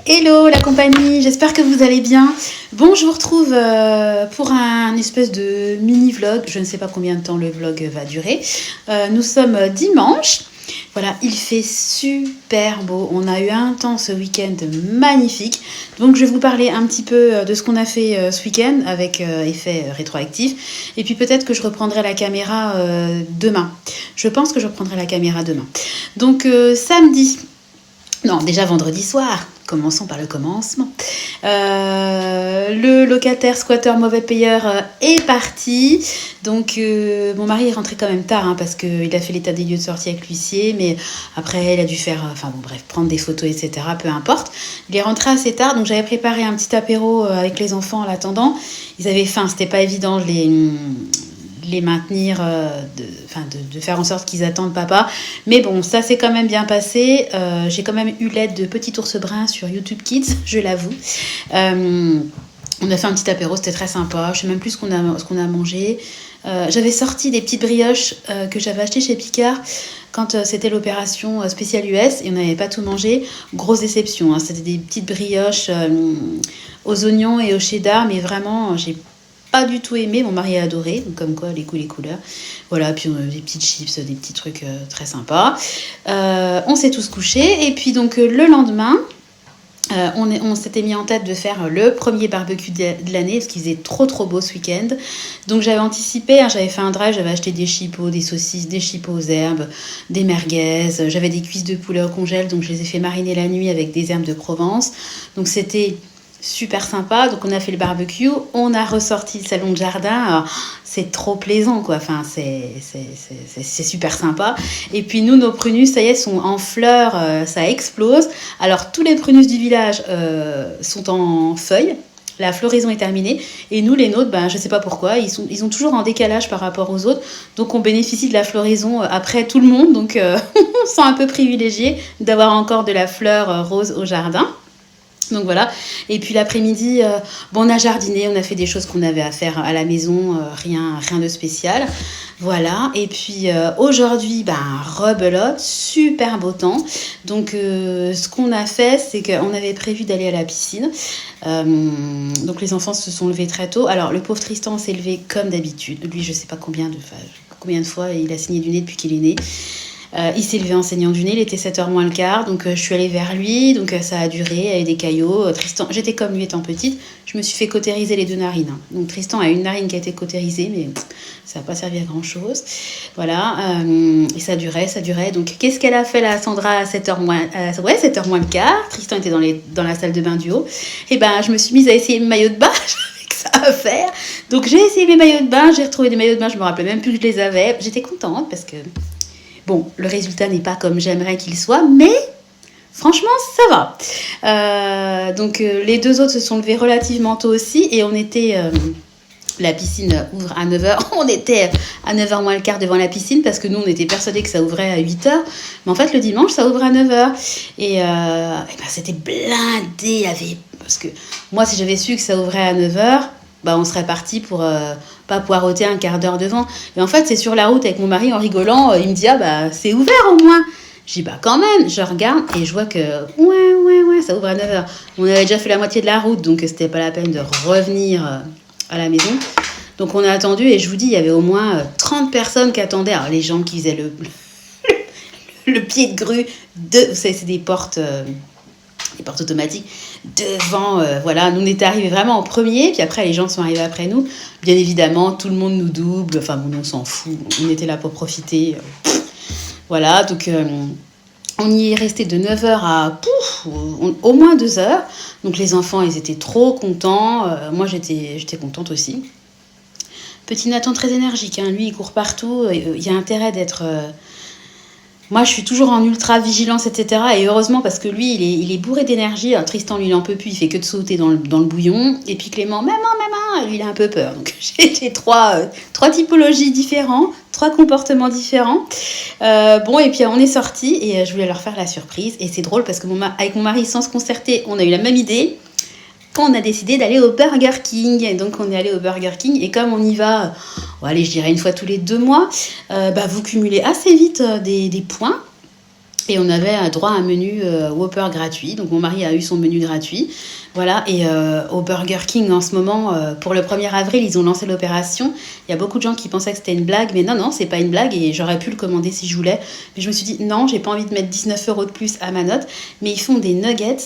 Hello la compagnie, j'espère que vous allez bien. Bon, je vous retrouve pour un espèce de mini-vlog. Je ne sais pas combien de temps le vlog va durer. Nous sommes dimanche. Voilà, il fait super beau. On a eu un temps ce week-end magnifique. Donc je vais vous parler un petit peu de ce qu'on a fait ce week-end avec effet rétroactif. Et puis peut-être que je reprendrai la caméra demain. Je pense que je reprendrai la caméra demain. Donc samedi, non déjà vendredi soir. Commençons par le commencement. Le locataire squatteur mauvais payeur est parti. Donc mon mari est rentré quand même tard parce qu'il a fait l'état des lieux de sortie avec l'huissier. Mais après il a dû faire, prendre des photos, etc. Peu importe. Il est rentré assez tard. Donc j'avais préparé un petit apéro avec les enfants en l'attendant. Ils avaient faim, c'était pas évident. Je les maintenir, de faire en sorte qu'ils attendent papa. Mais bon, ça s'est quand même bien passé. J'ai quand même eu l'aide de Petit Ours Brun sur YouTube Kids, je l'avoue. On a fait un petit apéro, c'était très sympa. Je sais même plus ce qu'on a mangé. J'avais sorti des petites brioches que j'avais achetées chez Picard quand c'était l'opération spéciale US et on n'avait pas tout mangé. Grosse déception, c'était des petites brioches aux oignons et au cheddar, mais vraiment, j'ai pas du tout aimé, mon mari a adoré, donc comme quoi les goûts, les couleurs. Voilà, puis des petites chips, des petits trucs très sympas. On s'est tous couchés et puis donc le lendemain, on s'était mis en tête de faire le premier barbecue de l'année parce qu'il faisait trop beau ce week-end. Donc j'avais anticipé, j'avais fait un drive, j'avais acheté des chipots, des saucisses, des chipots aux herbes, des merguez, j'avais des cuisses de poulet au congèle, donc je les ai fait mariner la nuit avec des herbes de Provence. Donc c'était super sympa. Donc on a fait le barbecue, on a ressorti le salon de jardin. Alors, c'est trop plaisant quoi, c'est super sympa. Et puis nous, nos prunus, ça y est, sont en fleurs, ça explose. Alors tous les prunus du village sont en feuilles. La floraison est terminée et nous les nôtres, je sais pas pourquoi, ils sont toujours en décalage par rapport aux autres, donc on bénéficie de la floraison après tout le monde, donc on se sent un peu privilégié d'avoir encore de la fleur rose au jardin. Donc voilà, et puis l'après-midi, on a jardiné, on a fait des choses qu'on avait à faire à la maison, rien de spécial. Voilà, et puis aujourd'hui, rebelote, super beau temps. Donc ce qu'on a fait, c'est qu'on avait prévu d'aller à la piscine. Donc les enfants se sont levés très tôt. Alors le pauvre Tristan s'est levé comme d'habitude. Lui, je sais pas combien de fois il a saigné du nez depuis qu'il est né. Il s'est levé en saignant du nez, il était 7h moins le quart, donc je suis allée vers lui, donc ça a duré, avec des caillots. Tristan, j'étais comme lui étant petite, je me suis fait cautériser les deux narines. Donc Tristan a une narine qui a été cautérisée, mais ça n'a pas servi à grand chose. Voilà, et ça durait. Donc qu'est-ce qu'elle a fait là, Sandra, à 7h moins, 7h moins le quart? Tristan était dans la salle de bain du haut. Et je me suis mise à essayer mes maillots de bain. Ça à faire. Donc j'ai essayé mes maillots de bain, j'ai retrouvé des maillots de bain, je me rappelais même plus que je les avais. J'étais contente parce que bon, le résultat n'est pas comme j'aimerais qu'il soit, mais franchement, ça va. Donc les deux autres se sont levés relativement tôt aussi et on était... la piscine ouvre à 9h. On était à 9h moins le quart devant la piscine parce que nous, on était persuadés que ça ouvrait à 8h. Mais en fait, le dimanche, ça ouvre à 9h. Et c'était blindé. Parce que moi, si j'avais su que ça ouvrait à 9h, on serait parti pour pas poireauter un quart d'heure devant. Mais en fait, c'est sur la route avec mon mari en rigolant. Il me dit, c'est ouvert au moins. Je dis, quand même. Je regarde et je vois que, ouais, ça ouvre à 9h. On avait déjà fait la moitié de la route, donc c'était pas la peine de revenir à la maison. Donc on a attendu et je vous dis, il y avait au moins 30 personnes qui attendaient. Alors les gens qui faisaient le pied de grue, c'est des portes automatiques devant, voilà, nous on était arrivés vraiment en premier, puis après les gens sont arrivés après nous. Bien évidemment, tout le monde nous double, nous on s'en fout, on était là pour profiter. Voilà, donc on y est resté de 9h à au moins 2h. Donc les enfants, ils étaient trop contents. Moi, j'étais contente aussi. Petit Nathan, très énergique. Lui, il court partout. Il y a intérêt d'être... Moi, je suis toujours en ultra vigilance, etc. Et heureusement, parce que lui, il est bourré d'énergie. Alors, Tristan, lui, il en peut plus. Il fait que de sauter dans le bouillon. Et puis Clément, maman, lui, il a un peu peur. Donc, j'ai trois typologies différentes, 3 comportements différents. Et puis on est sortis et je voulais leur faire la surprise. Et c'est drôle parce que avec mon mari, sans se concerter, on a eu la même idée. Quand on a décidé d'aller au Burger King. Donc on est allé au Burger King et comme on y va, je dirais une fois tous les 2 mois, vous cumulez assez vite des points. Et on avait droit à un menu Whopper gratuit. Donc mon mari a eu son menu gratuit. Voilà, et au Burger King en ce moment, pour le 1er avril, ils ont lancé l'opération. Il y a beaucoup de gens qui pensaient que c'était une blague, mais non, c'est pas une blague et j'aurais pu le commander si je voulais. Mais je me suis dit, non, j'ai pas envie de mettre 19 € de plus à ma note. Mais ils font des nuggets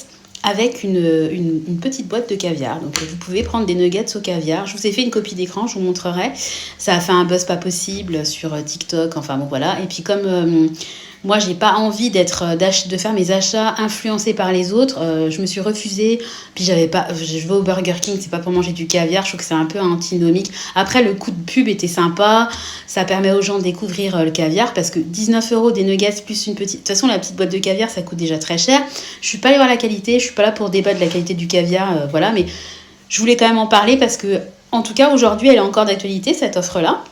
avec une petite boîte de caviar. Donc vous pouvez prendre des nuggets au caviar. Je vous ai fait une copie d'écran, je vous montrerai. Ça a fait un buzz pas possible sur TikTok, enfin bon voilà. Et puis comme moi, j'ai pas envie de faire mes achats influencés par les autres. Je me suis refusée. Puis je vais au Burger King, c'est pas pour manger du caviar. Je trouve que c'est un peu antinomique. Après, le coup de pub était sympa. Ça permet aux gens de découvrir le caviar parce que 19 € des nuggets plus une petite. De toute façon, la petite boîte de caviar, ça coûte déjà très cher. Je suis pas allée voir la qualité. Je suis pas là pour débattre de la qualité du caviar, voilà. Mais je voulais quand même en parler parce que, en tout cas, aujourd'hui, elle est encore d'actualité cette offre-là.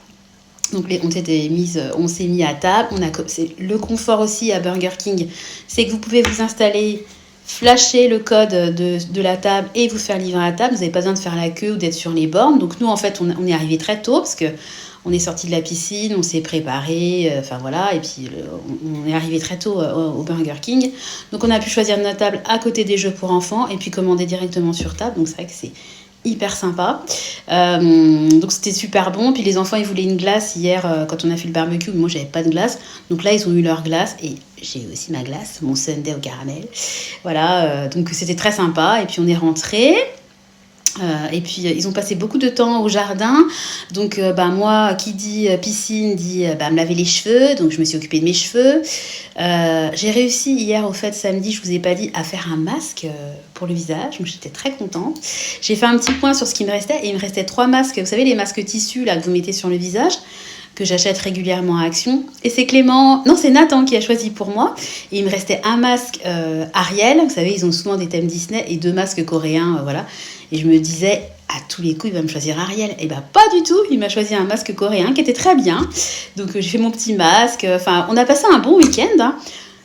Donc on s'est mis à table. C'est le confort aussi à Burger King, c'est que vous pouvez vous installer, flasher le code de la table et vous faire livrer à table. Vous n'avez pas besoin de faire la queue ou d'être sur les bornes. Donc nous, en fait, on est arrivé très tôt parce que on est sorti de la piscine, on s'est préparé, enfin voilà, et puis on est arrivé très tôt au Burger King. Donc on a pu choisir notre table à côté des jeux pour enfants et puis commander directement sur table. Donc c'est vrai que c'est hyper sympa. Donc c'était super bon. Puis les enfants, ils voulaient une glace hier quand on a fait le barbecue. Moi, j'avais pas de glace. Donc là, ils ont eu leur glace et j'ai aussi ma glace, mon sundae au caramel. Voilà, donc c'était très sympa. Et puis on est rentrés. Et puis ils ont passé beaucoup de temps au jardin. Donc moi, qui dit piscine, dit me laver les cheveux. Donc je me suis occupée de mes cheveux. J'ai réussi hier, au fait, samedi, je vous ai pas dit, à faire un masque pour le visage. Donc j'étais très contente. J'ai fait un petit point sur ce qui me restait. Et il me restait 3 masques. Vous savez, les masques tissus là, que vous mettez sur le visage, que j'achète régulièrement à Action. Et c'est c'est Nathan qui a choisi pour moi. Et il me restait un masque Ariel. Vous savez, ils ont souvent des thèmes Disney et 2 masques coréens, voilà. Et je me disais, à tous les coups, il va me choisir Ariel. Et pas du tout. Il m'a choisi un masque coréen qui était très bien. Donc j'ai fait mon petit masque. Enfin, on a passé un bon week-end, hein.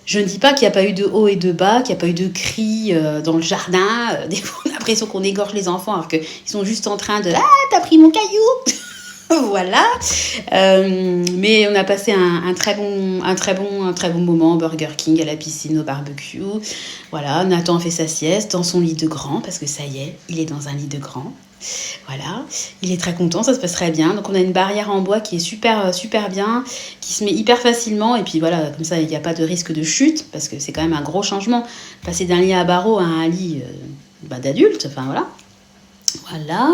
Je ne dis pas qu'il n'y a pas eu de haut et de bas, qu'il n'y a pas eu de cris dans le jardin. Des fois, on a l'impression qu'on égorge les enfants alors qu'ils sont juste en train de « Ah, t'as pris mon caillou !» Voilà, mais on a passé un très bon moment au Burger King, à la piscine, au barbecue. Voilà, Nathan a fait sa sieste dans son lit de grand, parce que ça y est, il est dans un lit de grand. Voilà, il est très content, ça se passe très bien. Donc on a une barrière en bois qui est super bien, qui se met hyper facilement. Et puis voilà, comme ça, il n'y a pas de risque de chute, parce que c'est quand même un gros changement. Passer d'un lit à barreaux à un lit d'adulte, enfin voilà. Voilà.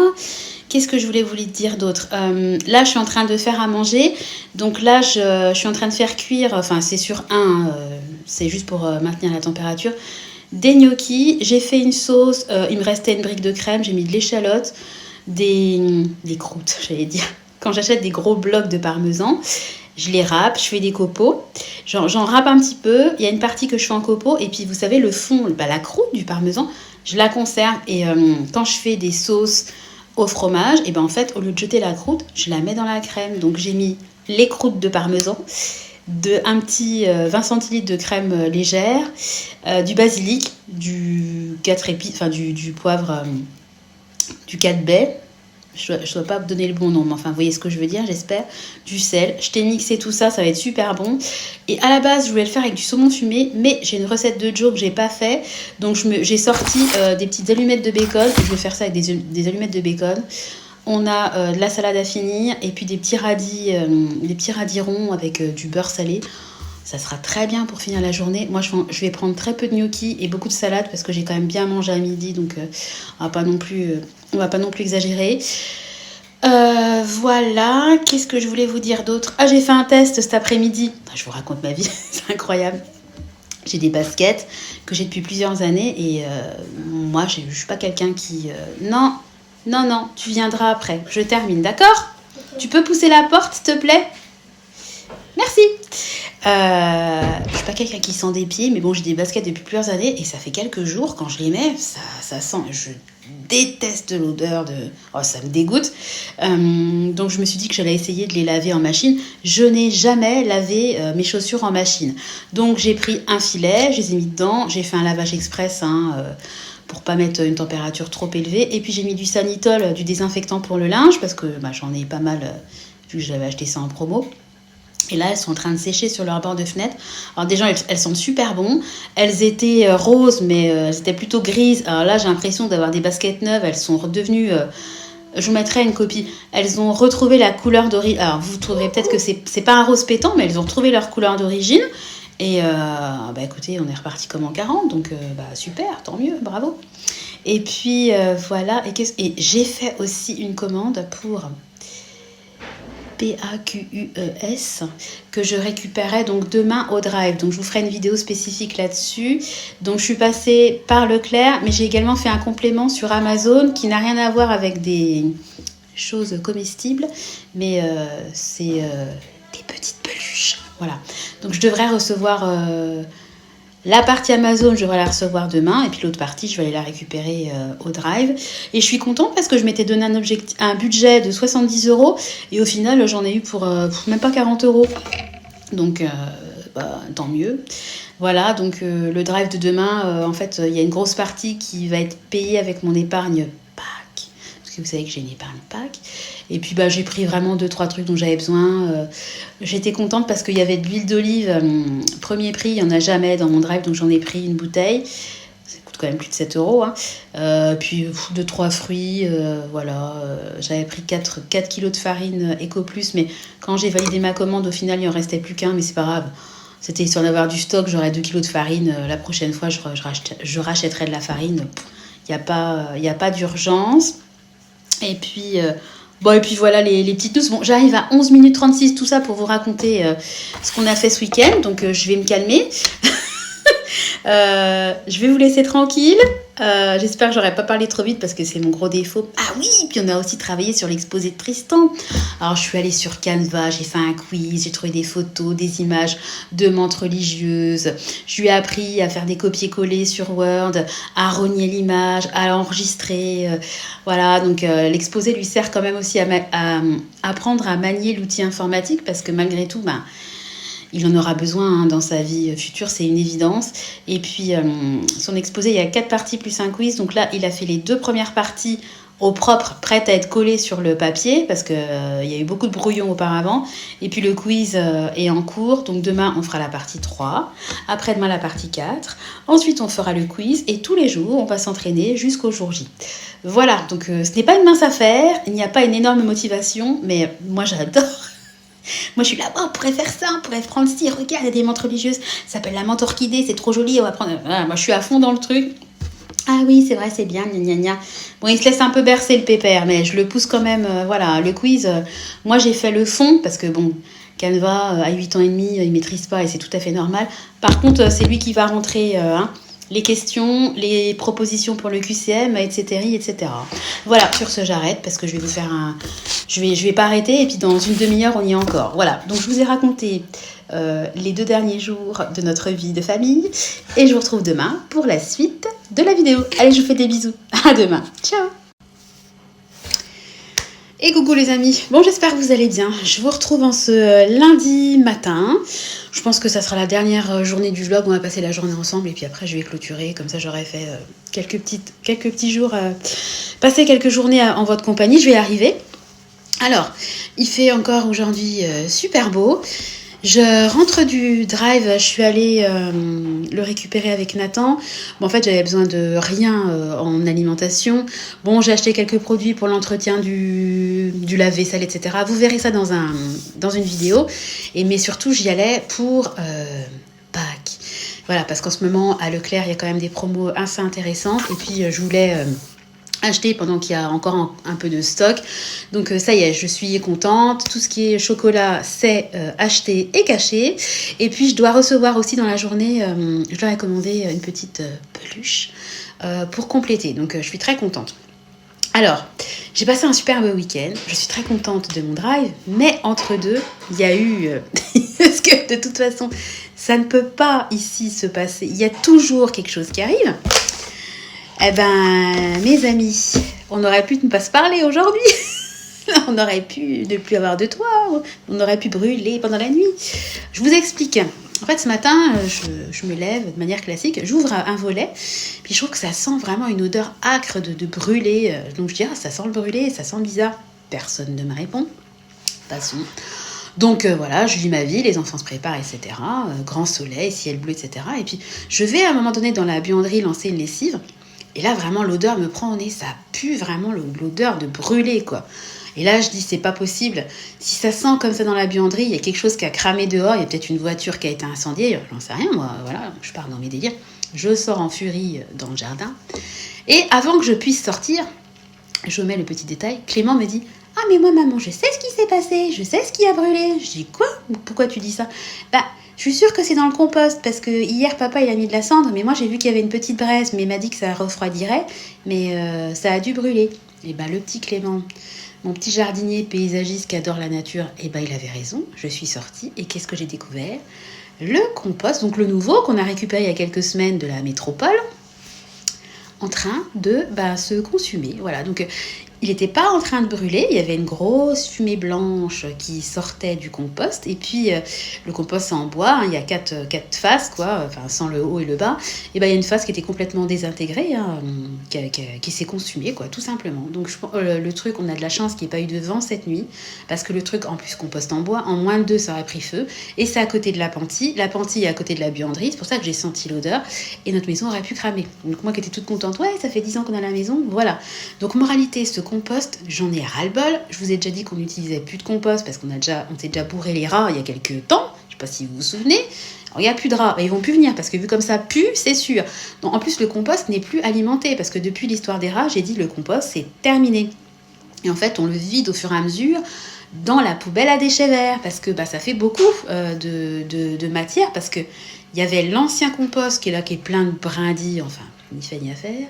Qu'est-ce que je voulais vous dire d'autre ? Là, je suis en train de faire à manger. Donc là, je suis en train de faire cuire, enfin c'est sur c'est juste pour maintenir la température, des gnocchis. J'ai fait une sauce, il me restait une brique de crème, j'ai mis de l'échalote, des croûtes, j'allais dire. Quand j'achète des gros blocs de parmesan, je les râpe, je fais des copeaux. J'en râpe un petit peu. Il y a une partie que je fais en copeaux. Et puis, vous savez, le fond, la croûte du parmesan, je la conserve. Et quand je fais des sauces au fromage, et en fait, au lieu de jeter la croûte, je la mets dans la crème. Donc, j'ai mis les croûtes de parmesan, un petit 20 centilitres de crème légère, du basilic, du 4 épices, enfin du poivre, du 4 baies. Je ne dois pas vous donner le bon nom, mais enfin, vous voyez ce que je veux dire, j'espère. Du sel. Je t'ai mixé tout ça, ça va être super bon. Et à la base, je voulais le faire avec du saumon fumé, mais j'ai une recette de Joe que j'ai pas fait. Donc, j'ai sorti des petites allumettes de bacon. Je vais faire ça avec des allumettes de bacon. On a de la salade à finir et puis des petits radis ronds avec du beurre salé. Ça sera très bien pour finir la journée. Moi, je vais prendre très peu de gnocchis et beaucoup de salade parce que j'ai quand même bien mangé à midi. Donc, on va pas non plus exagérer. Voilà. Qu'est-ce que je voulais vous dire d'autre ? Ah, j'ai fait un test cet après-midi. Je vous raconte ma vie. C'est incroyable. J'ai des baskets que j'ai depuis plusieurs années. Et moi, je ne suis pas quelqu'un qui... Non, tu viendras après. Je termine, d'accord ? Tu peux pousser la porte, s'il te plaît ? Merci. Je suis pas quelqu'un qui sent des pieds, mais bon, j'ai des baskets depuis plusieurs années et ça fait quelques jours, quand je les mets, ça sent. Je déteste l'odeur de... Oh, ça me dégoûte. Donc, je me suis dit que j'allais essayer de les laver en machine. Je n'ai jamais lavé mes chaussures en machine. Donc, j'ai pris un filet, je les ai mis dedans. J'ai fait un lavage express pour pas mettre une température trop élevée. Et puis, j'ai mis du Sanitol, du désinfectant pour le linge, parce que j'en ai pas mal, vu que j'avais acheté ça en promo. Et là, elles sont en train de sécher sur leur bord de fenêtre. Alors déjà, elles sentent super bon. Elles étaient roses, mais elles étaient plutôt grises. Alors là, j'ai l'impression d'avoir des baskets neuves. Elles sont redevenues... je vous mettrai une copie. Elles ont retrouvé la couleur d'origine. Alors, vous trouverez peut-être que c'est pas un rose pétant, mais elles ont retrouvé leur couleur d'origine. Et écoutez, on est reparti comme en 40. Donc, super, tant mieux, bravo. Et puis, voilà. Et j'ai fait aussi une commande pour... PAQUES que je récupérais donc demain au Drive. Donc je vous ferai une vidéo spécifique là-dessus. Donc je suis passée par Leclerc, mais j'ai également fait un complément sur Amazon qui n'a rien à voir avec des choses comestibles, mais c'est des petites peluches. Voilà. Donc je devrais recevoir la partie Amazon, je devrais la recevoir demain, et puis l'autre partie, je vais aller la récupérer au Drive. Et je suis contente parce que je m'étais donné un budget de 70 €, et au final, j'en ai eu pour même pas 40 €. Donc, tant mieux. Voilà, donc le Drive de demain, en fait, il y a une grosse partie qui va être payée avec mon épargne PAC, parce que vous savez que j'ai une épargne PAC. Et puis j'ai pris vraiment 2-3 trucs dont j'avais besoin. J'étais contente parce qu'il y avait de l'huile d'olive. Premier prix, il n'y en a jamais dans mon Drive, donc j'en ai pris une bouteille. Ça coûte quand même plus de 7 €. Puis 2-3 fruits. Voilà. J'avais pris 4 kilos de farine Eco Plus, mais quand j'ai validé ma commande, au final, il en restait plus qu'un, mais c'est pas grave. C'était histoire d'avoir du stock, j'aurais 2 kilos de farine. La prochaine fois, je rachèterai de la farine. Il n'y a pas d'urgence. Et puis... et puis voilà les petites news. Bon, j'arrive à 11 minutes 36, tout ça pour vous raconter ce qu'on a fait ce week-end. Donc, je vais me calmer. Je vais vous laisser tranquille. J'espère que j'aurais pas parlé trop vite parce que c'est mon gros défaut. Ah oui, puis on a aussi travaillé sur l'exposé de Tristan. Alors, je suis allée sur Canva, j'ai fait un quiz, j'ai trouvé des photos, des images de mantes religieuses. Je lui ai appris à faire des copier-coller sur Word, à rogner l'image, à l'enregistrer. Voilà, donc l'exposé lui sert quand même aussi à apprendre à manier l'outil informatique parce que malgré tout, il en aura besoin dans sa vie future, c'est une évidence. Et puis, son exposé, il y a 4 parties plus un quiz. Donc là, il a fait les 2 premières parties au propre, prêtes à être collées sur le papier, parce qu'il y a eu beaucoup de brouillons auparavant. Et puis, le quiz est en cours. Donc demain, on fera la partie 3. Après-demain, la partie 4. Ensuite, on fera le quiz. Et tous les jours, on va s'entraîner jusqu'au jour J. Voilà, donc ce n'est pas une mince affaire. Il n'y a pas une énorme motivation, mais moi, j'adore. Moi, je suis là, on pourrait faire ça, on pourrait prendre ci, regarde, il y a des menthes religieuses, ça s'appelle la menthe orchidée, c'est trop joli, on va prendre... Voilà, moi, je suis à fond dans le truc. Ah oui, c'est vrai, c'est bien, gna gna gna. Bon, il se laisse un peu bercer le pépère, mais je le pousse quand même, voilà, le quiz. Moi, j'ai fait le fond, parce que bon, Canva, à 8 ans et demi, il maîtrise pas, et c'est tout à fait normal. Par contre, c'est lui qui va rentrer... les questions, les propositions pour le QCM, etc., etc. Voilà, sur ce, j'arrête parce que je vais vous faire un... Je vais pas arrêter et puis dans une demi-heure, on y est encore. Voilà, donc je vous ai raconté les 2 derniers jours de notre vie de famille et je vous retrouve demain pour la suite de la vidéo. Allez, je vous fais des bisous. À demain. Ciao. Et coucou les amis, bon j'espère que vous allez bien, je vous retrouve en ce lundi matin, je pense que ça sera la dernière journée du vlog, on va passer la journée ensemble et puis après je vais clôturer, comme ça j'aurai fait quelques petits jours, passer quelques journées en votre compagnie, je vais y arriver. Alors, il fait encore aujourd'hui super beau. Je rentre du drive, je suis allée le récupérer avec Nathan. Bon, en fait, j'avais besoin de rien en alimentation. Bon, j'ai acheté quelques produits pour l'entretien du lave-vaisselle, etc. Vous verrez ça dans une vidéo. Mais surtout, j'y allais pour Pâques. Voilà, parce qu'en ce moment, à Leclerc, il y a quand même des promos assez intéressantes. Et puis, je voulais... acheter pendant qu'il y a encore un peu de stock. Donc ça y est, je suis contente. Tout ce qui est chocolat, c'est acheté et caché. Et puis je dois recevoir aussi dans la journée, je leur ai commandé une petite peluche pour compléter. Donc je suis très contente. Alors, j'ai passé un superbe week-end. Je suis très contente de mon drive. Mais entre deux, il y a eu... parce que de toute façon, ça ne peut pas ici se passer. Il y a toujours quelque chose qui arrive. Eh ben, mes amis, on aurait pu ne pas se parler aujourd'hui. On aurait pu ne plus avoir de toit. On aurait pu brûler pendant la nuit. Je vous explique. En fait, ce matin, je me lève de manière classique. J'ouvre un volet. Puis je trouve que ça sent vraiment une odeur âcre de brûlé. Donc je dis, ça sent le brûlé, ça sent bizarre. Personne ne me répond. Passons. Donc voilà, je vis ma vie, les enfants se préparent, etc. Grand soleil, ciel bleu, etc. Et puis je vais à un moment donné dans la buanderie lancer une lessive. Et là, vraiment, l'odeur me prend au nez. Ça pue vraiment l'odeur de brûlé, quoi. Et là, je dis, c'est pas possible. Si ça sent comme ça dans la buanderie, il y a quelque chose qui a cramé dehors. Il y a peut-être une voiture qui a été incendiée. J'en sais rien, moi. Voilà, je pars dans mes délires. Je sors en furie dans le jardin. Et avant que je puisse sortir, je mets le petit détail. Clément me dit, ah, mais moi, maman, je sais ce qui s'est passé. Je sais ce qui a brûlé. Je dis, quoi? Pourquoi tu dis ça? Bah, je suis sûre que c'est dans le compost, parce que hier, papa, il a mis de la cendre, mais moi, j'ai vu qu'il y avait une petite braise, mais il m'a dit que ça refroidirait, mais ça a dû brûler. Et ben, le petit Clément, mon petit jardinier paysagiste qui adore la nature, et ben, il avait raison. Je suis sortie, et qu'est-ce que j'ai découvert? Le compost, donc le nouveau, qu'on a récupéré il y a quelques semaines de la métropole, en train de se consumer. Voilà, donc il n'était pas en train de brûler, il y avait une grosse fumée blanche qui sortait du compost. Et puis, le compost, c'est en bois, hein, il y a quatre faces, quoi, enfin, sans le haut et le bas. Et ben, il y a une face qui était complètement désintégrée, hein, qui s'est consumée, quoi, tout simplement. Donc, le truc, on a de la chance qu'il n'y ait pas eu de vent cette nuit, parce que le truc, en plus, compost en bois, en moins de 2, ça aurait pris feu. Et c'est à côté de la Pentie est à côté de la buanderie, c'est pour ça que j'ai senti l'odeur, et notre maison aurait pu cramer. Donc, moi qui étais toute contente, ouais, ça fait 10 ans qu'on a la maison, voilà. Donc, moralité, ce compost, j'en ai ras-le-bol. Je vous ai déjà dit qu'on n'utilisait plus de compost parce on s'est déjà bourré les rats il y a quelques temps. Je ne sais pas si vous vous souvenez. Alors, il n'y a plus de rats. Ils vont plus venir parce que vu comme ça pue, c'est sûr. Donc, en plus, le compost n'est plus alimenté parce que depuis l'histoire des rats, j'ai dit le compost, c'est terminé. Et en fait, on le vide au fur et à mesure dans la poubelle à déchets verts parce que ça fait beaucoup de matière parce qu'il y avait l'ancien compost qui est plein de brindilles, enfin, ni fait ni à faire.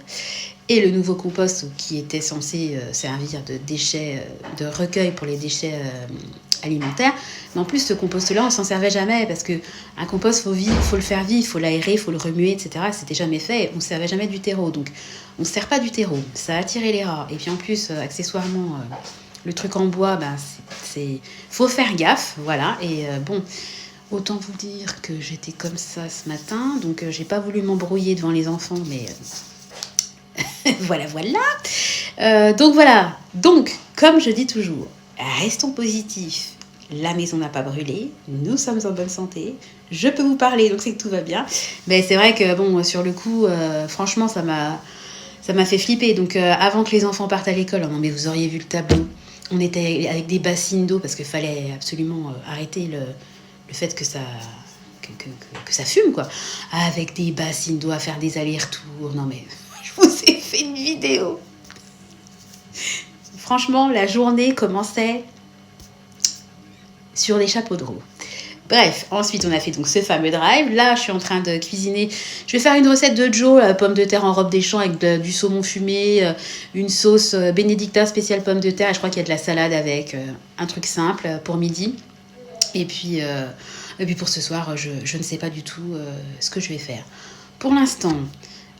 Et le nouveau compost qui était censé servir de déchets, de recueil pour les déchets alimentaires. Mais en plus, ce compost-là, on s'en servait jamais parce qu'un compost, faut le faire vivre, il faut l'aérer, il faut le remuer, etc. C'était jamais fait. On ne servait jamais du terreau. Donc, on ne sert pas du terreau. Ça a attiré les rats. Et puis en plus, accessoirement, le truc en bois, faut faire gaffe. Voilà. Et bon... Autant vous dire que j'étais comme ça ce matin, donc j'ai pas voulu m'embrouiller devant les enfants, mais voilà. Donc voilà, comme je dis toujours, restons positifs. La maison n'a pas brûlé, nous sommes en bonne santé, je peux vous parler, donc c'est que tout va bien. Mais c'est vrai que bon, sur le coup, franchement, ça m'a fait flipper. Donc avant que les enfants partent à l'école, non mais vous auriez vu le tableau. On était avec des bassines d'eau parce qu'il fallait absolument arrêter le fait que ça fume, quoi. Avec des bassines d'eau à faire des allers-retours. Non, mais je vous ai fait une vidéo. Franchement, la journée commençait sur des chapeaux de roue. Bref, ensuite on a fait donc ce fameux drive. Là, je suis en train de cuisiner. Je vais faire une recette de Joe, la pomme de terre en robe des champs avec du saumon fumé, une sauce Benedicta spéciale pomme de terre. Et je crois qu'il y a de la salade avec, un truc simple pour midi. Et puis pour ce soir, je ne sais pas du tout ce que je vais faire. Pour l'instant,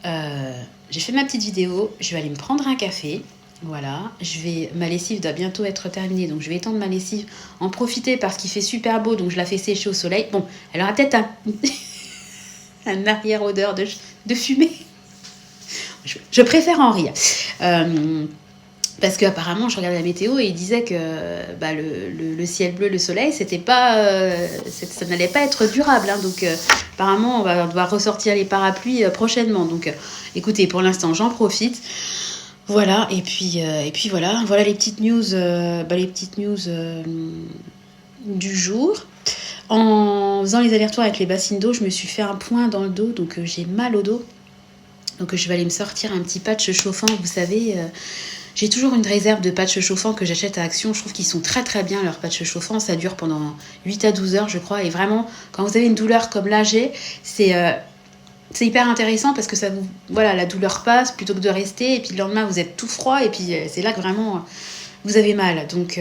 j'ai fait ma petite vidéo. Je vais aller me prendre un café. Voilà. Ma lessive doit bientôt être terminée. Donc, je vais étendre ma lessive, en profiter parce qu'il fait super beau. Donc, je la fais sécher au soleil. Bon, elle aura peut-être un arrière-odeur de fumée. Je préfère en rire. Parce qu'apparemment, je regardais la météo et il disait que le ciel bleu, le soleil, c'était pas, ça n'allait pas être durable. Hein. Donc, apparemment, on va devoir ressortir les parapluies prochainement. Donc, écoutez, pour l'instant, j'en profite. Voilà, et puis voilà les petites news, du jour. En faisant les allers-retours avec les bassines d'eau, je me suis fait un point dans le dos, donc j'ai mal au dos. Donc, je vais aller me sortir un petit patch chauffant, vous savez... J'ai toujours une réserve de patchs chauffants que j'achète à Action. Je trouve qu'ils sont très très bien, leurs patchs chauffants. Ça dure pendant 8 à 12 heures, je crois. Et vraiment, quand vous avez une douleur comme là j'ai, c'est hyper intéressant parce que la douleur passe plutôt que de rester. Et puis le lendemain, vous êtes tout froid. Et puis c'est là que vraiment vous avez mal. Donc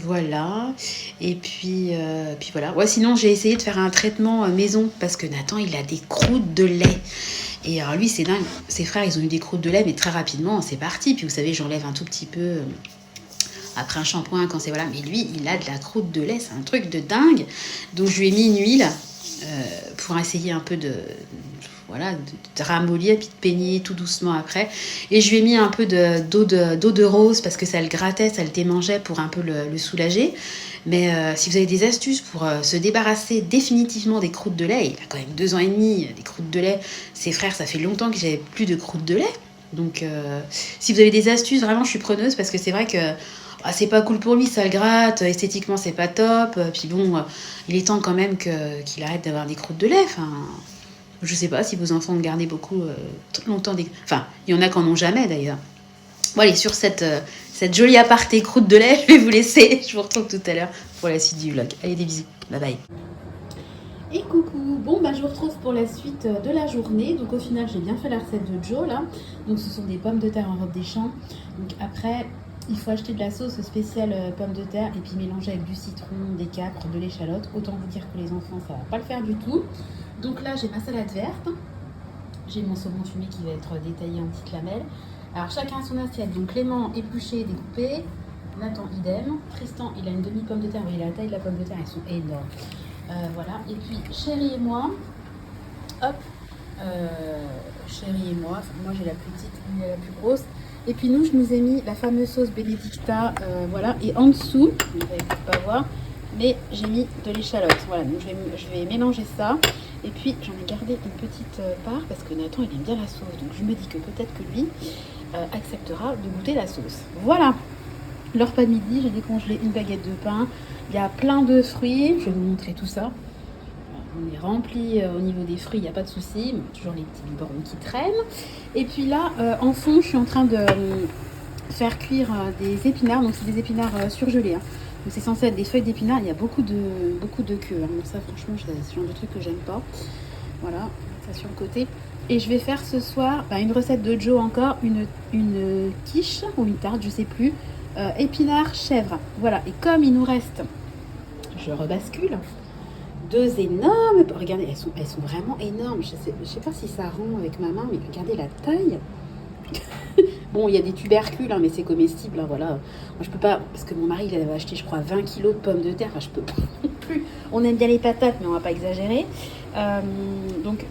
voilà. Et puis voilà. Ouais, sinon, j'ai essayé de faire un traitement maison parce que Nathan, il a des croûtes de lait. Et alors lui, c'est dingue. Ses frères, ils ont eu des croûtes de lait, mais très rapidement, c'est parti. Puis vous savez, j'enlève un tout petit peu après un shampoing quand c'est... Voilà. Mais lui, il a de la croûte de lait. C'est un truc de dingue. Donc je lui ai mis une huile pour essayer un peu voilà, de ramollir, puis de peigner tout doucement après. Et je lui ai mis un peu d'eau de rose parce que ça le grattait, ça le démangeait pour un peu le soulager. Mais si vous avez des astuces pour se débarrasser définitivement des croûtes de lait, il a quand même 2 ans et demi, des croûtes de lait. Ses frères, ça fait longtemps que j'avais plus de croûtes de lait. Donc si vous avez des astuces, vraiment, je suis preneuse parce que c'est vrai que c'est pas cool pour lui, ça le gratte, esthétiquement c'est pas top. Puis bon, il est temps quand même qu'il arrête d'avoir des croûtes de lait. Enfin, je sais pas si vos enfants ont gardé beaucoup longtemps des... Enfin, il y en a qui en ont jamais d'ailleurs. Bon allez, sur cette jolie aparté croûte de lait, je vais vous laisser. Je vous retrouve tout à l'heure pour la suite du vlog. Allez, des bisous. Bye bye. Et coucou, bon bah je vous retrouve pour la suite de la journée. Donc au final j'ai bien fait la recette de Joe là. Donc ce sont des pommes de terre en robe des champs. Donc après il faut acheter de la sauce spéciale pommes de terre et puis mélanger avec du citron, des capres, de l'échalote. Autant vous dire que les enfants ça va pas le faire du tout. Donc là j'ai ma salade verte. J'ai mon saumon fumé qui va être détaillé en petites lamelles. Alors chacun son assiette. Donc Clément épluché, découpé. Nathan idem. Tristan il a une demi pomme de terre. Vous voyez la taille de la pomme de terre, elles sont énormes. Voilà, et puis Chérie et moi, hop, Chérie et moi, enfin, moi j'ai la plus petite, lui la plus grosse, et puis nous je nous ai mis la fameuse sauce Benedicta, voilà, et en dessous, vous n'allez pas voir, mais j'ai mis de l'échalote, voilà, donc je vais mélanger ça, et puis j'en ai gardé une petite part, parce que Nathan il aime bien la sauce, donc je me dis que peut-être que lui acceptera de goûter la sauce, voilà. Le repas de midi, j'ai décongelé une baguette de pain. Il y a plein de fruits. Je vais vous montrer tout ça. On est rempli au niveau des fruits, il n'y a pas de souci. Toujours les petits biberons qui traînent. Et puis là, en fond, je suis en train de faire cuire des épinards. Donc, c'est des épinards surgelés. Hein. Donc, c'est censé être des feuilles d'épinards. Il y a beaucoup de queue. Hein. Donc, ça, franchement, c'est le genre de truc que j'aime pas. Voilà, ça sur le côté. Et je vais faire ce soir une recette de Joe encore. Une quiche ou une tarte, je sais plus. Épinards chèvre. Voilà, et comme il nous reste, je rebascule, 2 énormes, regardez, elles sont vraiment énormes. Je sais pas si ça rend avec ma main, mais regardez la taille. Bon, il y a des tubercules, hein, mais c'est comestible, hein, voilà. Moi, je peux pas, parce que mon mari, il avait acheté, je crois, 20 kilos de pommes de terre, enfin, je peux pas non plus. On aime bien les patates, mais on va pas exagérer. Donc,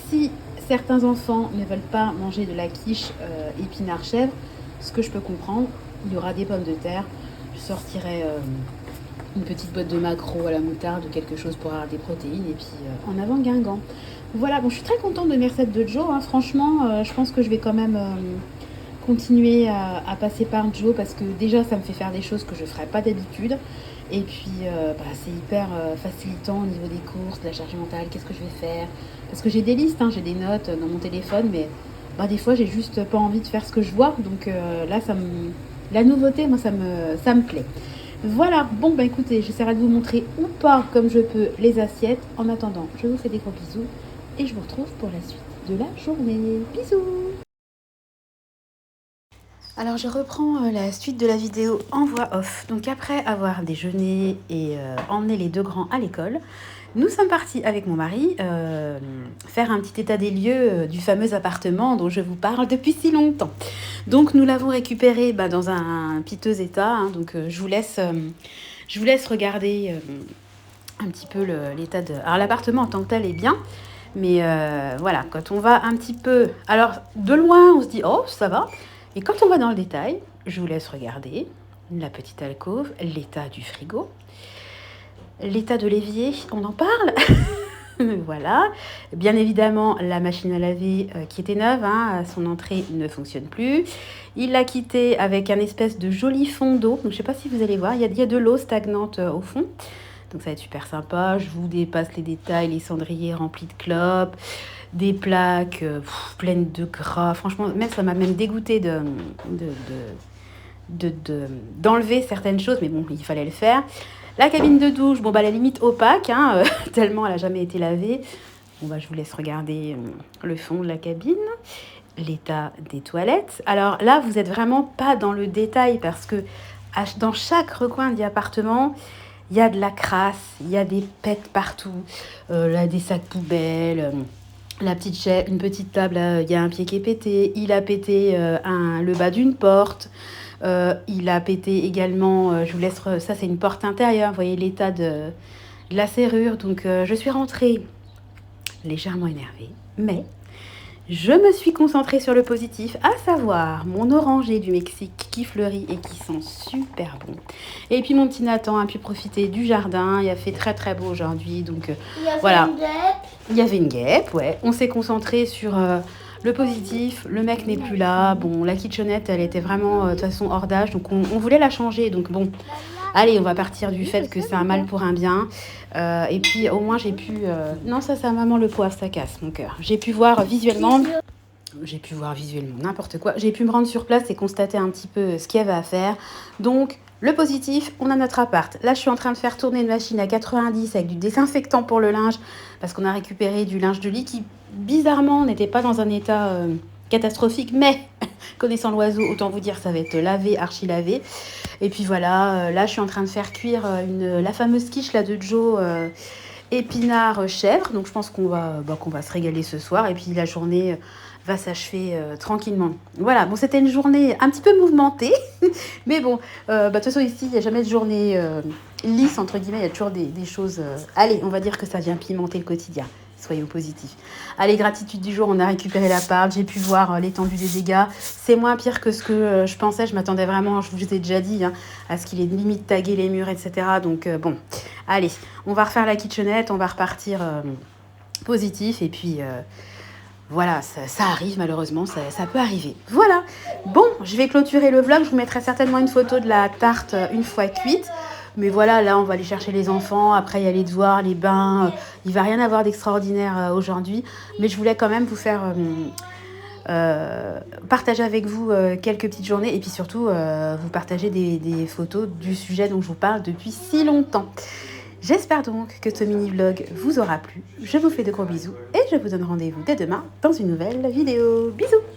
si certains enfants ne veulent pas manger de la quiche épinards chèvre, ce que je peux comprendre, il y aura des pommes de terre. Je sortirai une petite boîte de maquereau à la moutarde ou quelque chose pour avoir des protéines. Et puis en avant Guingamp. Voilà, bon, je suis très contente de mes recettes de Joe. Hein. Franchement, je pense que je vais quand même continuer à passer par Joe parce que déjà, ça me fait faire des choses que je ne ferais pas d'habitude. Et puis, c'est hyper facilitant au niveau des courses, de la charge mentale. Qu'est-ce que je vais faire? Parce que j'ai des listes, hein, j'ai des notes dans mon téléphone, mais des fois, j'ai juste pas envie de faire ce que je vois. Donc là, la nouveauté, moi, ça me plaît. Voilà, bon, écoutez, j'essaierai de vous montrer ou pas, comme je peux, les assiettes. En attendant, je vous fais des gros bisous et je vous retrouve pour la suite de la journée. Bisous! Alors, je reprends la suite de la vidéo en voix off. Donc, après avoir déjeuné et emmené les 2 grands à l'école, nous sommes partis avec mon mari faire un petit état des lieux du fameux appartement dont je vous parle depuis si longtemps. Donc nous l'avons récupéré dans un piteux état. Hein, donc je vous laisse regarder un petit peu l'état de... Alors l'appartement en tant que tel est bien. Mais voilà, quand on va un petit peu... Alors de loin on se dit oh ça va. Et quand on va dans le détail, je vous laisse regarder la petite alcôve, l'état du frigo. L'état de l'évier, on en parle. Voilà. Bien évidemment, la machine à laver qui était neuve, hein, son entrée ne fonctionne plus. Il l'a quittée avec un espèce de joli fond d'eau. Donc, je ne sais pas si vous allez voir, il y a de l'eau stagnante au fond. Donc, ça va être super sympa. Je vous dépasse les détails, les cendriers remplis de clopes, des plaques pleines de gras. Franchement, même ça m'a même dégoûté d'enlever certaines choses. Mais bon, il fallait le faire. La cabine de douche, à la limite opaque, hein, tellement elle n'a jamais été lavée. Je vous laisse regarder le fond de la cabine, l'état des toilettes. Alors là, vous n'êtes vraiment pas dans le détail parce que dans chaque recoin de l'appartement, il y a de la crasse, il y a des pets partout, là, des sacs poubelles, la petite chaise, une petite table, il y a un pied qui est pété, il a pété le bas d'une porte. Il a pété également, je vous laisse, ça c'est une porte intérieure, vous voyez l'état de la serrure. Donc je suis rentrée légèrement énervée, mais Je me suis concentrée sur le positif, à savoir mon oranger du Mexique qui fleurit et qui sent super bon. Et puis mon petit Nathan a pu profiter du jardin, il a fait très très beau aujourd'hui, donc voilà. Il y avait une guêpe, ouais. On s'est concentré sur le positif, le mec n'est plus là, bon, la kitchenette, elle était vraiment de toute façon hors d'âge, donc on voulait la changer, donc bon, allez, on va partir du fait que c'est un mal pour un bien. Et puis au moins j'ai pu... Non, ça c'est à maman le poivre, ça casse mon cœur. J'ai pu voir visuellement n'importe quoi. J'ai pu me rendre sur place et constater un petit peu ce qu'il y avait à faire. Donc, le positif, on a notre appart. Là, je suis en train de faire tourner une machine à 90 avec du désinfectant pour le linge parce qu'on a récupéré du linge de lit qui, bizarrement, n'était pas dans un état catastrophique. Mais, connaissant l'oiseau, autant vous dire, ça va être lavé, archi lavé. Et puis voilà, là, je suis en train de faire cuire la fameuse quiche là, de Joe épinard chèvre. Donc, je pense qu'on va se régaler ce soir. Et puis, la journée va s'achever tranquillement. Voilà, bon, c'était une journée un petit peu mouvementée, mais bon, de toute façon, ici, il n'y a jamais de journée lisse, entre guillemets, il y a toujours des choses... Allez, on va dire que ça vient pimenter le quotidien. Soyons positifs. Allez, gratitude du jour, on a récupéré l'appart, j'ai pu voir l'étendue des dégâts. C'est moins pire que ce que je pensais, je m'attendais vraiment, je vous ai déjà dit, hein, à ce qu'il ait limite tagué les murs, etc. Donc bon, allez, on va refaire la kitchenette, on va repartir positif, et puis... voilà, ça arrive malheureusement, ça peut arriver. Voilà, bon, je vais clôturer le vlog, je vous mettrai certainement une photo de la tarte une fois cuite. Mais voilà, là, on va aller chercher les enfants, après il y a les devoirs, les bains. Il ne va rien avoir d'extraordinaire aujourd'hui. Mais je voulais quand même vous faire partager avec vous quelques petites journées. Et puis surtout, vous partager des photos du sujet dont je vous parle depuis si longtemps. J'espère donc que ce mini-vlog vous aura plu. Je vous fais de gros bisous et je vous donne rendez-vous dès demain dans une nouvelle vidéo. Bisous!